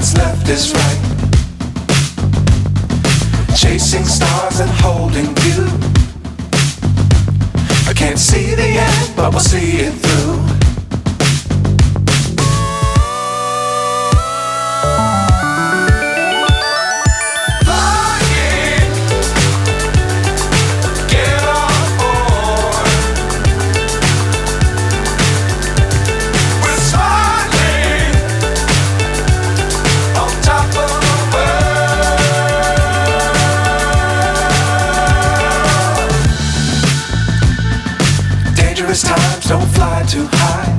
what's left is right. Chasing stars and holding you. I can't see the end, but we'll see it through. Times don't fly too high.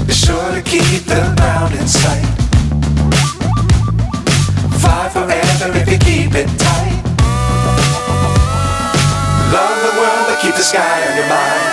Be sure to keep the ground in sight. Fly forever if you keep it tight. Love the world but keep the sky on your mind.